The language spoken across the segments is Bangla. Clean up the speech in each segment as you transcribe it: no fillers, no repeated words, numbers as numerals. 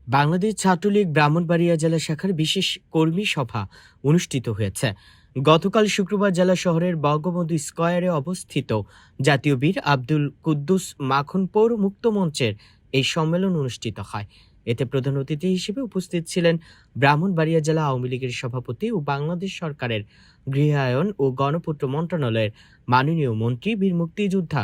বাংলাদেশ ছাত্রলীগ ব্রাহ্মণবাড়িয়া জেলা শাখার বিশেষ কর্মী সভা অনুষ্ঠিত হয়েছে। গতকাল শুক্রবার জেলা শহরের বঙ্গবন্ধু স্কয়ারে অবস্থিত জাতীয় বীর আব্দুল কুদ্দুস মাখন পৌর মুক্ত মঞ্চের এই সম্মেলন অনুষ্ঠিত হয়। এতে প্রধান অতিথি হিসেবে উপস্থিত ছিলেন ব্রাহ্মণবাড়িয়া জেলা আওয়ামী লীগের সভাপতি ও বাংলাদেশ সরকারের গৃহায়ন ও গণপূর্ত মন্ত্রণালয়ের মাননীয় মন্ত্রী বীর মুক্তিযোদ্ধা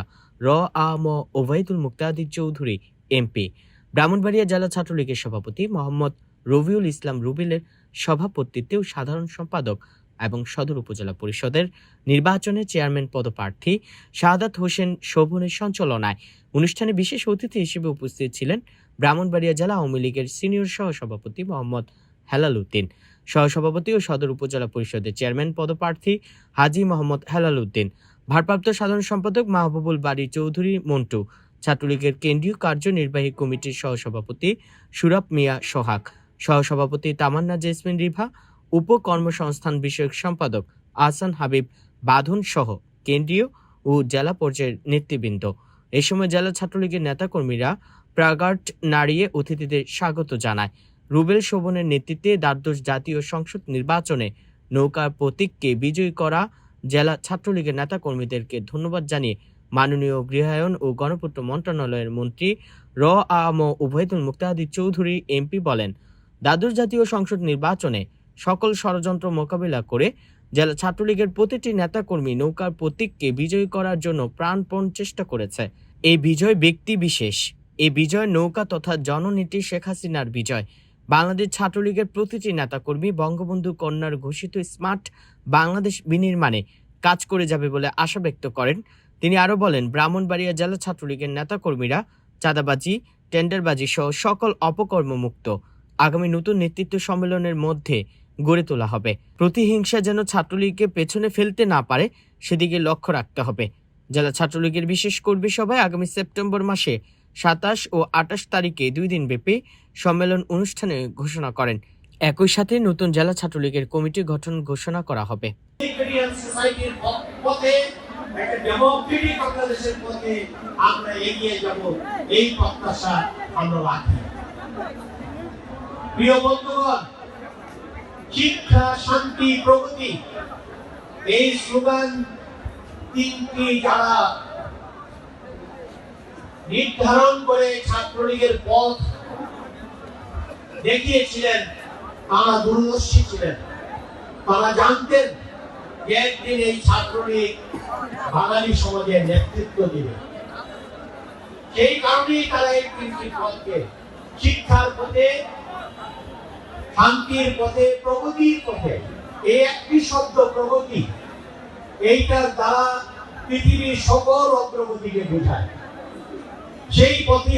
আ.ম ওবায়দুল মুক্তাদির চৌধুরী এমপি, ব্রাহ্মণবাড়িয়া জেলা ছাত্রলীগের সভাপতি মোহাম্মদ রবিউল ইসলাম রুবেলের সভাপতিত্বে ও সাধারণ সম্পাদক এবং সদর উপজেলা পরিষদের নির্বাচনে চেয়ারম্যান পদপ্রার্থী শাহাদাত হোসেন শোভনের সঞ্চালনায় অনুষ্ঠানে বিশেষ অতিথি হিসেবে উপস্থিত ছিলেন ব্রাহ্মণবাড়িয়া জেলা আওয়ামী লীগের সিনিয়র সহসভাপতি মোহাম্মদ হেলাল উদ্দিন, সহসভাপতি ও সদর উপজেলা পরিষদের চেয়ারম্যান পদপ্রার্থী হাজী মোহাম্মদ হেলাল উদ্দিন, ভারপ্রাপ্ত সাধারণ সম্পাদক মাহবুবুল বারী চৌধুরী মন্টু, ছাত্রলীগের কেন্দ্রীয় কার্যনির্বাহী কমিটির সহসভাপতি সুরাব মিয়া সোহাগ, সহসভাপতি তামান্না জেসমিন রিভা, উপকর্মসংস্থান বিষয়ক সম্পাদক আহসান হাবিব বাঁধন সহ কেন্দ্রীয় ও জেলা পর্যায়ের নেতৃবৃন্দ। এ সময় জেলা ছাত্রলীগের নেতাকর্মীরা প্লাকার্ড নাড়িয়ে অতিথিদের স্বাগত জানায়। রুবেল শোভনের নেতৃত্বে দ্বাদশ জাতীয় সংসদ নির্বাচনে নৌকার প্রতীককে বিজয়ী করা জেলা ছাত্রলীগের নেতাকর্মীদেরকে ধন্যবাদ জানিয়ে মাননীয় গৃহায়ন ও গণপূর্ত মন্ত্রণালয়ের মন্ত্রী আ.ম ওবায়দুল মুক্তাদির চৌধুরী এমপি বলেন, দ্বাদশ জাতীয় সংসদ নির্বাচনে সকল ষড়যন্ত্র মোকাবিলা করে জেলা ছাত্রলীগের প্রতিটি নেতাকর্মী নৌকার প্রতীককে বিজয়ী করার জন্য প্রাণপণ চেষ্টা করেছে। এই বিজয় ব্যক্তি বিশেষ, এই বিজয় নৌকা তথা জননেত্রী শেখ হাসিনার বিজয়। বাংলাদেশ ছাত্রলীগের প্রতিটি নেতাকর্মী বঙ্গবন্ধু কন্যার ঘোষিত স্মার্ট বাংলাদেশ বিনির্মাণে কাজ করে যাবে বলে আশা ব্যক্ত করেন তিনি। আরও বলেন, ব্রাহ্মণবাড়িয়া জেলা ছাত্রলীগের নেতাকর্মীরা চাঁদাবাজি, টেন্ডারবাজি সহ সকল অপকর্ম মুক্ত আগামী নতুন নেতৃত্ব সম্মেলনের মধ্যে গড়ে তোলা হবে। প্রতিহিংসা যেন ছাত্রলীগকে পেছনে ফেলতে না পারে সেদিকে লক্ষ্য রাখতে হবে। জেলা ছাত্রলীগের বিশেষ কর্মী সভায় আগামী সেপ্টেম্বর মাসে 27 ও 28 তারিখে 2 দিন ব্যাপী সম্মেলন অনুষ্ঠানে ঘোষণা করেন। একই সাথে নতুন জেলা ছাত্রলীগের কমিটি গঠন ঘোষণা করা হবে। ডেমোক্রেটিক বাংলাদেশের পথে আমরা এগিয়ে যাব, এই প্রত্যাশা আমরা রাখি। প্রিয় বন্ধুগণ, শিক্ষা, শান্তি, প্রগতি এই স্লোগান তিনটি যারা নির্ধারণ করে ছাত্রলীগের পথ দেখিয়েছিলেন তারা দূরদর্শী ছিলেন। তারা জানতেন যে একদিন এই ছাত্রলীগ বাঙালি সমাজের নেতৃত্ব দিবে। সেই কারণেই তারা এই তিনটি পথকে শিক্ষার পথে, শান্তির পথে, প্রগতির পথে, এই একটি শব্দ প্রগতি, এইটার দ্বারা পৃথিবীর সকল অগ্রগতিকে বোঝায়। সেই পথে